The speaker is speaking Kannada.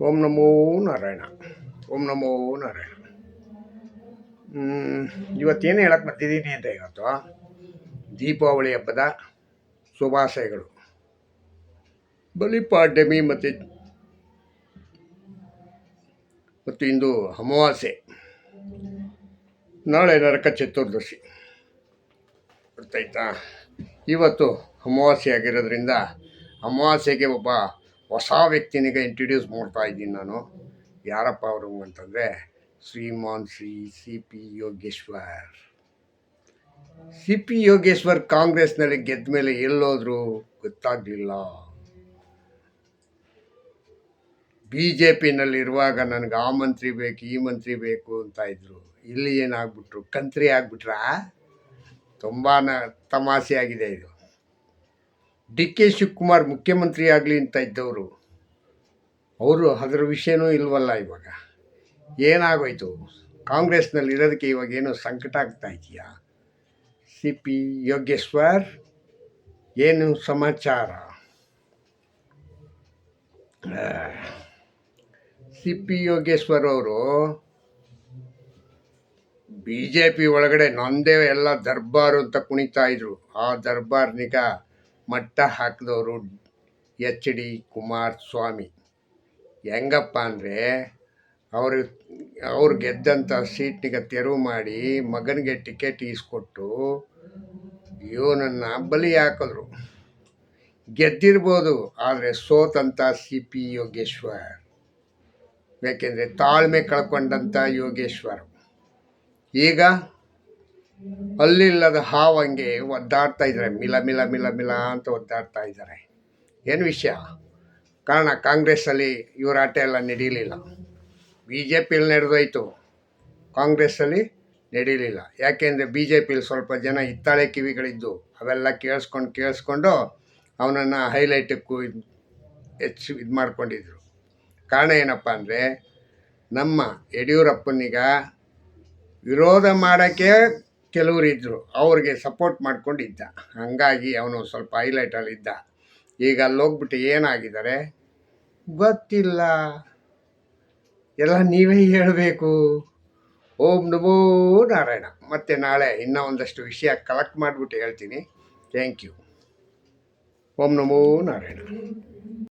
ಓಂ ನಮೋ ನಾರಾಯಣ. ಓಂ ನಮೋ ನಾರಾಯಣ. ಇವತ್ತೇನು ಹೇಳಕ್ಕೆ ಬರ್ತಿದ್ದೀನಿ ಅಂತ ಇವತ್ತು ದೀಪಾವಳಿ ಹಬ್ಬದ ಶುಭಾಶಯಗಳು. ಬಲಿಪಾಡ್ಯಮಿ ಮತ್ತು ಇಂದು ಅಮಾವಾಸ್ಯೆ, ನಾಳೆ ನರಕ ಚತುರ್ದಶಿ. ಗೊತ್ತಾಯ್ತಾ? ಇವತ್ತು ಅಮಾವಾಸ್ಯೆ ಆಗಿರೋದ್ರಿಂದ ಅಮಾವಾಸ್ಯೆಗೆ ಒಬ್ಬ ಹೊಸ ವ್ಯಕ್ತಿನಿಗೆ ಇಂಟ್ರಡ್ಯೂಸ್ ಮಾಡ್ತಾ ಇದ್ದೀನಿ ನಾನು. ಯಾರಪ್ಪ ಅವರು ಅಂತಂದರೆ Shriman Shri C P Yogeshwar. C P Yogeshwar ಕಾಂಗ್ರೆಸ್ನಲ್ಲಿ ಗೆದ್ದ ಮೇಲೆ ಎಲ್ಲೋದ್ರು ಗೊತ್ತಾಗಲಿಲ್ಲ. ಬಿ ಜೆ ಪಿನಲ್ಲಿರುವಾಗ ನನಗೆ ಆ ಮಂತ್ರಿ ಬೇಕು ಈ ಮಂತ್ರಿ ಬೇಕು ಅಂತ ಇದ್ರು. ಇಲ್ಲಿ ಏನಾಗ್ಬಿಟ್ರು, ಕಂತ್ರಿ ಆಗ್ಬಿಟ್ರಾ? ತುಂಬಾ ತಮಾಷೆ ಆಗಿದೆ ಇದು. ಡಿ ಕೆ ಶಿವಕುಮಾರ್ ಮುಖ್ಯಮಂತ್ರಿ ಆಗಲಿ ಅಂತ ಇದ್ದವರು, ಅವರು ಅದರ ವಿಷಯನೂ ಇಲ್ವಲ್ಲ. ಇವಾಗ ಏನಾಗೋಯ್ತು? ಕಾಂಗ್ರೆಸ್ನಲ್ಲಿ ಇರೋದಕ್ಕೆ ಇವಾಗ ಏನೋ ಸಂಕಟ ಆಗ್ತಾ ಇದೆಯಾ? ಸಿ ಪಿ ಯೋಗೇಶ್ವರ್ ಏನು ಸಮಾಚಾರ? ಸಿ ಪಿ ಯೋಗೇಶ್ವರ್ ಅವರು ಬಿ ಜೆ ಪಿ ಒಳಗಡೆ ನಂದೇ ಎಲ್ಲ ದರ್ಬಾರು ಅಂತ ಕುಣಿತಾ ಇದ್ರು. ಆ ದರ್ಬಾರ್ನಿಗ ಮಟ್ಟ ಹಾಕಿದವರು ಎಚ್ ಡಿ ಕುಮಾರಸ್ವಾಮಿ. ಹೆಂಗಪ್ಪ ಅಂದರೆ ಅವ್ರು ಗೆದ್ದಂಥ ಸೀಟ್ನಿಗೆ ತೆರವು ಮಾಡಿ ಮಗನಿಗೆ ಟಿಕೆಟ್ ಈಸ್ಕೊಟ್ಟು ಇವನನ್ನು ಬಲಿ ಹಾಕಿದ್ರು. ಗೆದ್ದಿರ್ಬೋದು, ಆದರೆ ಸೋತಂಥ ಸಿ ಪಿ ಯೋಗೇಶ್ವರ್. ಯಾಕೆಂದರೆ ತಾಳ್ಮೆ ಕಳ್ಕೊಂಡಂಥ ಯೋಗೇಶ್ವರ್ ಈಗ ಅಲ್ಲಿಲ್ಲದ ಹಾವಂಗೆ ಒದ್ದಾಡ್ತಾ ಇದ್ದಾರೆ. ಮಿಲ ಮಿಲ ಮಿಲ ಮಿಲ ಅಂತ ಒದ್ದಾಡ್ತಾ ಇದ್ದಾರೆ. ಏನು ವಿಷಯ? ಕಾರಣ ಕಾಂಗ್ರೆಸ್ಸಲ್ಲಿ ಇವರ ಆಟ ಎಲ್ಲ ನಡೀಲಿಲ್ಲ. ಬಿ ಜೆ ಪಿಯಲ್ಲಿ ನಡೆದೋಯ್ತು, ಕಾಂಗ್ರೆಸ್ಸಲ್ಲಿ ನಡೀಲಿಲ್ಲ. ಯಾಕೆಂದರೆ ಬಿ ಜೆ ಪಿಲಿ ಸ್ವಲ್ಪ ಜನ ಹಿತ್ತಾಳೆ ಕಿವಿಗಳಿದ್ದು ಅವೆಲ್ಲ ಕೇಳಿಸ್ಕೊಂಡು ಅವನನ್ನು ಹೈಲೈಟಕ್ಕೂ ಹೆಚ್ಚು ಇದು ಮಾಡ್ಕೊಂಡಿದ್ರು. ಕಾರಣ ಏನಪ್ಪ ಅಂದರೆ, ನಮ್ಮ ಯಡಿಯೂರಪ್ಪನಿಗ ವಿರೋಧ ಮಾಡೋಕ್ಕೆ ಕೆಲವರು ಇದ್ದರು, ಅವ್ರಿಗೆ ಸಪೋರ್ಟ್ ಮಾಡ್ಕೊಂಡಿದ್ದ. ಹಂಗಾಗಿ ಅವನು ಸ್ವಲ್ಪ ಹೈಲೈಟಲ್ಲಿದ್ದ. ಈಗ ಅಲ್ಲೋಗ್ಬಿಟ್ಟು ಏನಾಗಿದ್ದಾರೆ ಗೊತ್ತಿಲ್ಲ. ಎಲ್ಲ ನೀವೇ ಹೇಳಬೇಕು. ಓಂ ನಮೋ ನಾರಾಯಣ. ಮತ್ತು ನಾಳೆ ಇನ್ನೂ ಒಂದಷ್ಟು ವಿಷಯ ಕಲೆಕ್ಟ್ ಮಾಡಿಬಿಟ್ಟು ಹೇಳ್ತೀನಿ. Thank you. Om Namo Narayana.